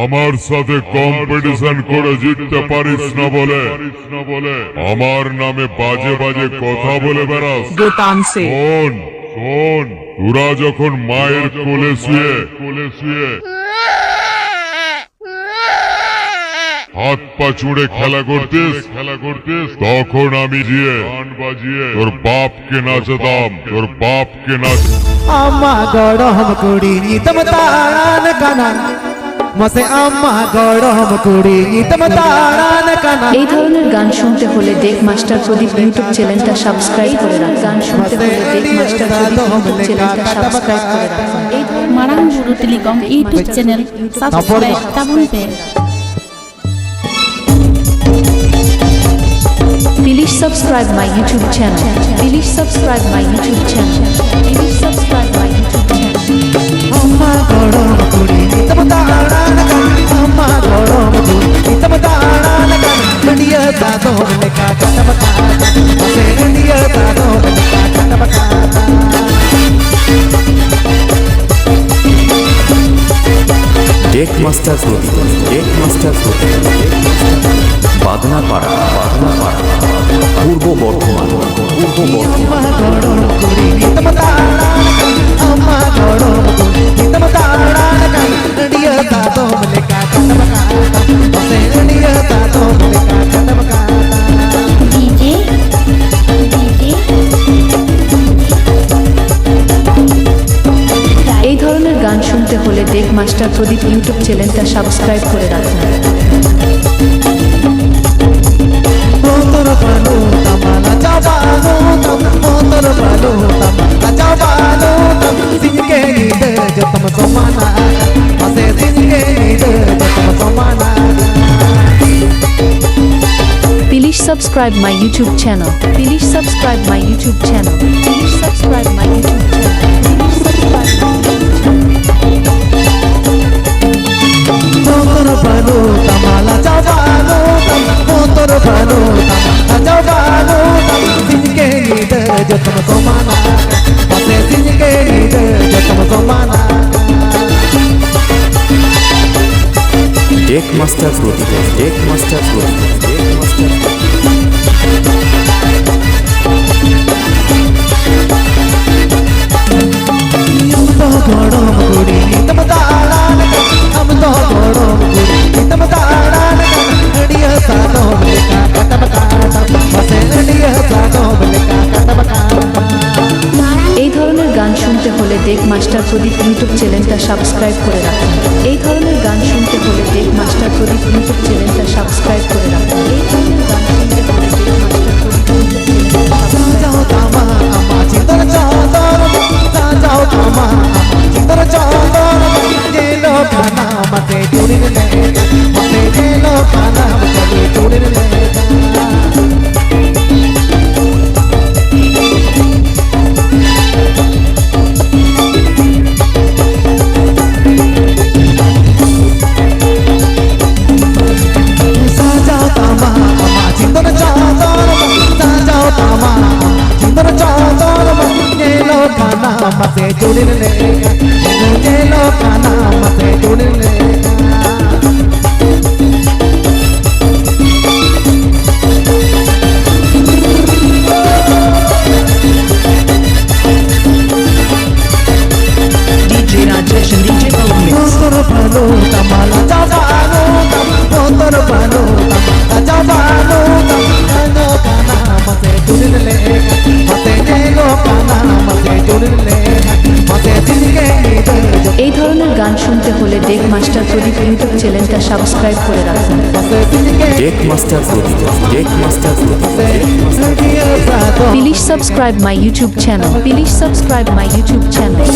আমার সাথে কম্পিটিশন করে জিততে পারিস না বলে আমার নামে বাজে বাজে কথা বলে বেড়াস। শোন শোন, তোরা যখন মায়ের কোলে শুয়ে হাত পা চুড়ে খেলা করতিস তখন আমি গিয়ে গান বাজিয়ে তোর বাপকে নাচাতাম, তোর বাপকে নাচ। আম্মা গরম কুড়ি নিতম তারান কানা মসে আম্মা গরম কুড়ি নিতম তারান কানা। এই ধরনের গান শুনতে হলে দেখ মাস্টার প্রদীপ ইউটিউব চ্যানেলটা সাবস্ক্রাইব করে রাখ। গান শুনতে হলে দেখ মাস্টার প্রদীপ ইউটিউব চ্যানেলটা সাবস্ক্রাইব করে রাখ। এই ধরনের Marang Guru Telecom YouTube channel subscribe tabun pe. Please subscribe my YouTube channel. Please subscribe my YouTube channel. Please subscribe my YouTube channel. আম্মা গরম কুড়ি নিতম তারান কানা আম্মা গরম কুড়ি নিতম তারান কানা। গড়িয়া দাদো নে কা কটব কাটা মসে গড়িয়া দাদো নে কা কটব কাটা। ডেক মাস্টার প্রদীপ, ডেক মাস্টার প্রদীপ, বাদনাপাড়া, পূর্ব বর্ধমান, আম্মা গরম কুড়ি নিতম তারান কানা আম্মা গরম কুড়ি নিতম তারান কানা। গড়িয়া দাদো নে কা কটব কাটা মসে গড়িয়া দাদো নে কা কটব কাটা। DJ এই ধরনের গান শুনতে হলে দেখ মাস্টার প্রদীপ ইউটিউব চ্যানেলটা সাবস্ক্রাইব করে রাখুন। মোতর বালো তামালা চাবালো তম মোতর বালো তামালা চাবালো তম সিংকে নিদ জতম সমানা মসে সিংকে নিদ জতম সমানা। Please subscribe my YouTube channel. Please subscribe my YouTube channel. Please subscribe my YouTube channel. Please subscribe my YouTube channel. মোতর বালো তামালা চাবালো তম মোতর বালো তামালা চাবালো তম সিংকে নিদ জতম সমানা মসে সিংকে নিদ জতম সমানা। ডেক মাস্টার প্রদীপ, ডেক মাস্টার প্রদীপ, ডেক মাস্টার हम तो गरम कुड़ी नितम तारान काना हम तो गरम कुड़ी नितम तारान काना। गड़िया सानो बले का कटब काटा मसे गड़िया सानो बले का कटब काटा। এই ধরনের গান শুনতে হলে দেখ মাস্টার প্রদীপ ইউটিউব চ্যানেলটা সাবস্ক্রাইব করে রাখুন। এই ধরনের গান শুনতে হলে দেখ মাস্টার প্রদীপ ইউটিউব চ্যানেলটা সাবস্ক্রাইব করে রাখুন। এই ধরনের গান শুনতে হলে দেখ মাস্টার প্রদীপ ইউটিউব চ্যানেলটা साजाओ तामा अम्मा चिंतर चादर साजाओ तामा अम्मा चिंतर चादर जेलो खाना मते जुड़िन ले मते जेलो खाना मते जुड़िन ले। साजाओ तामा अम्मा चिंतर चादर साजाओ तामा अम्मा चिंतर चादर जेलो खाना मते जुड़िन ले जेलो खाना मते जुड़िन ले। DJ Rajesh and DJ Paul Mix. मोतर बालो तमाला चाबालो तम मोतर बालो तमाला चाबालो तम जेलो खाना मते जुड़िन ले मते जेलो खाना मते जुड़िन ले मते सिंगे निद এই ধরনের গান শুনতে হলে দেখ মাস্টার প্রদীপ ইউটিউব চ্যানেলটা সাবস্ক্রাইব করে রাখুন। मते सिंगे ডেক মাস্টার প্রদীপ, ডেক মাস্টার প্রদীপ, गड़िया सानो Please subscribe my YouTube channel. Please subscribe my YouTube channel.